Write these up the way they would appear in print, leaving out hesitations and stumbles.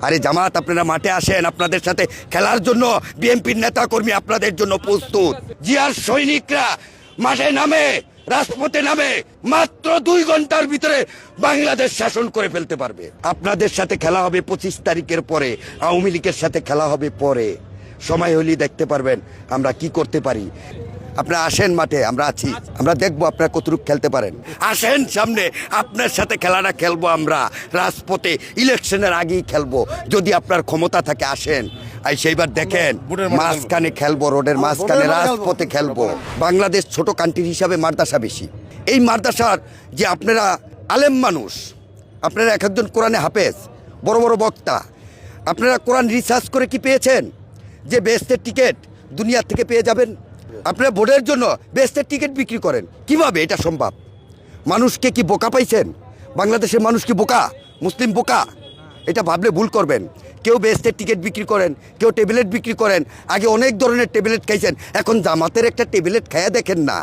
আরে জামাত, আপনারা মাঠে আসেন, আপনাদের সাথে খেলার জন্য বিএনপির নেতা কর্মী আপনাদের জন্য প্রস্তুত। জিয়ার সৈনিকরা মাঠে নামে, রাজপথে নামে, মাত্র 2 ঘন্টার ভিতরে বাংলাদেশ শাসন করে ফেলতে পারবে। আপনাদের সাথে খেলা হবে 25 তারিখের পরে, আওয়ামী লীগের সাথে খেলা হবে পরে। সময় হলেই দেখতে পারবেন আমরা কি করতে পারি। আপনারা আসেন মাঠে, আমরা আছি, আমরা দেখবো আপনারা কতটুকু খেলতে পারেন। আসেন সামনে, আপনার সাথে খেলাটা খেলবো আমরা রাজপথে, ইলেকশনের আগেই খেলবো যদি আপনার ক্ষমতা থাকে। আসেন, আর সেইবার দেখেন মাঝখানে খেলবো, রোডের মাঝখানে রাজপথে খেলবো। বাংলাদেশ ছোট কান্ট্রি হিসাবে মাদ্রাসা বেশি। এই মাদ্রাসার যে আপনারা আলেম মানুষ, আপনারা এক একজন কোরআনে হাফেজ, বড় বড় বক্তা, আপনারা কোরআন রিসার্চ করে কি পেয়েছেন যে বেহেশতের টিকিট দুনিয়া থেকে পেয়ে যাবেন? আপনারা ভোটের জন্য বেহেশতের টিকিট বিক্রি করেন, কিভাবে এটা সম্ভব? মানুষকে কি বোকা পাইছেন? বাংলাদেশের মানুষ কি বোকা? মুসলিম বোকা? এটা ভাবলে ভুল করবেন। কেউ বেহেশতের টিকিট বিক্রি করেন, কেউ ট্যাবলেট বিক্রি করেন। আগে অনেক ধরনের ট্যাবলেট খাইছেন, এখন জামাতের একটা ট্যাবলেট খাইয়া দেখেন না।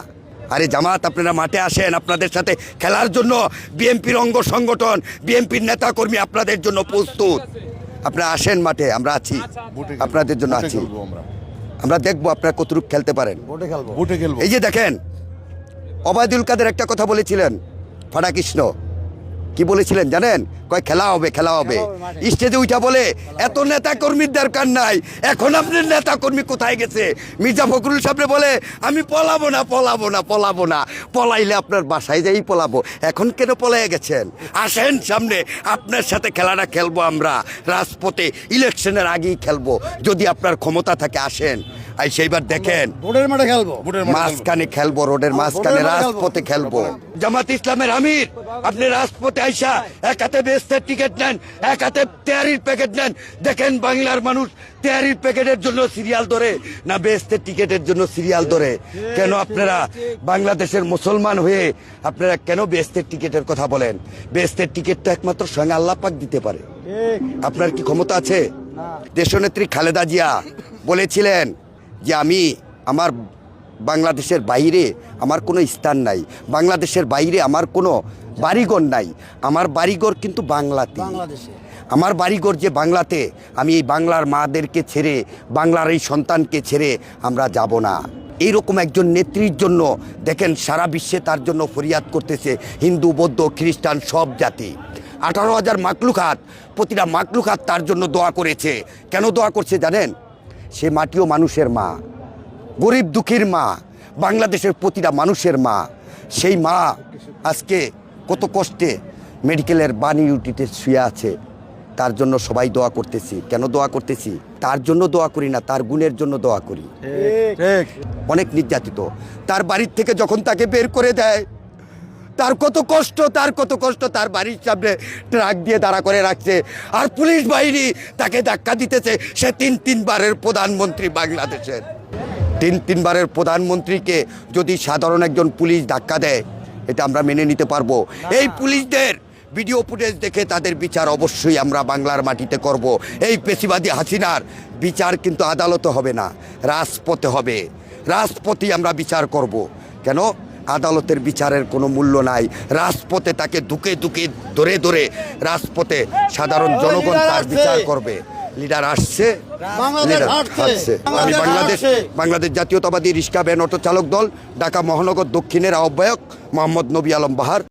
আরে জামাত, আপনারা মাঠে আসেন, আপনাদের সাথে খেলার জন্য বিএনপির অঙ্গ সংগঠন, বিএনপির নেতা কর্মী আপনাদের জন্য প্রস্তুত। আপনারা আসেন মাঠে, আমরা আছি, আপনাদের জন্য আছি। আমরা দেখবো আপনারা কতটুকু খেলতে পারেন। এই যে দেখেন, ওবায়দুল কাদের একটা কথা বলেছিলেন, ফাটা কৃষ্ণ কি বলেছিলেন জানেন? কয় খেলা হবে, খেলা হবে। স্টেজে উঠা বলে এত নেতা কর্মীর দরকার নাই, এখন আপনার নেতা কর্মী কোথায় গেছে? মির্জা ফখরুল সাহেব বলে আমি পলাবো না, পলাবো না, পলাবো না। পলাইলে আপনার বাসায় যাই পলাবো, এখন কেন পলাইয়া গেছেন? আসেন সামনে, আপনার সাথে খেলাটা খেলবো আমরা রাজপথে, ইলেকশনের আগেই খেলবো যদি আপনার ক্ষমতা থাকে। আসেন, আর সেইবার দেখেন ভোটের মাঠে খেলবো, মাঝখানে খেলবো, রোডের মাঝখানে রাজপথে খেলবো। জামাত ইসলামের আমির, আপনি রাজপথে আইসা এক হাতে বেহেশতের টিকিট নেন, এক হাতে তেয়ারির প্যাকেট নেন। দেখেন বাংলার মানুষ তেয়ারির প্যাকেটের জন্য সিরিয়াল ধরে না বেহেশতের টিকিটের জন্য সিরিয়াল ধরে? কেন আপনারা বাংলাদেশের মুসলমান হয়ে আপনারা কেন বেহেশতের টিকিটের কথা বলেন? বেহেশতের টিকিটটা একমাত্র স্বয়ং আল্লাহ পাক দিতে পারে। আপনার কি ক্ষমতা আছে? দেশনেত্রী খালেদা জিয়া বলেছিলেন যে আমি আমার বাংলাদেশের বাইরে আমার কোনো স্থান নাই, বাংলাদেশের বাইরে আমার কোনো বাড়িঘর নাই। আমার বাড়িঘর কিন্তু বাংলাতে, আমার বাড়িঘর যে বাংলাতে। আমি এই বাংলার মাদেরকে ছেড়ে, বাংলার এই সন্তানকে ছেড়ে আমরা যাব না। এইরকম একজন নেত্রীর জন্য দেখেন সারা বিশ্বে তার জন্য ফরিয়াদ করতেছে হিন্দু, বৌদ্ধ, খ্রিস্টান সব জাতি। 18,000 মাকলুকাত, প্রতিটা মাকলুকাত তার জন্য দোয়া করেছে। কেন দোয়া করছে জানেন? সে মাটিও মানুষের মা, গরিব দুঃখীর মা, বাংলাদেশের প্রতিটা মানুষের মা। সেই মা আজকে কত কষ্টে মেডিকেলের বানি ইউটিতে শুয়ে আছে, তার জন্য সবাই দোয়া করতেছি। কেন দোয়া করতেছি? তার জন্য দোয়া করি না, তার গুণের জন্য দোয়া করি। অনেক নির্যাতিত, তার বাড়ির থেকে যখন তাকে বের করে দেয় তার কত কষ্ট, তার কত কষ্ট। তার বাড়ির সামনে ট্রাক দিয়ে দাঁড়া করে রাখছে, আর পুলিশ বাহিনী তাকে ধাক্কা দিতেছে। সে 3 বারের প্রধানমন্ত্রী বাংলাদেশের। 3 বারের প্রধানমন্ত্রীকে যদি সাধারণ একজন পুলিশ ধাক্কা দেয়, এটা আমরা মেনে নিতে পারবো? এই পুলিশদের ভিডিও ফুটেজ দেখে তাদের বিচার অবশ্যই আমরা বাংলার মাটিতে করব। এই পেশিবাদী হাসিনার বিচার কিন্তু আদালতে হবে না, রাজপথে হবে। রাজপথেই আমরা বিচার করব। কেন? আদালতের বিচারের কোনো মূল্য নাই। রাজপথে তাকে ধুকে ধুকে ধরে ধরে রাজপথে সাধারণ জনগণ তার বিচার করবে। লিডার আসছে, লিডার আসছে। আমি বাংলাদেশ জাতীয়তাবাদী রিক্সা ভ্যান অটো চালক দল ঢাকা মহানগর দক্ষিণের আহ্বায়ক মোহাম্মদ নবী আলম বাহার।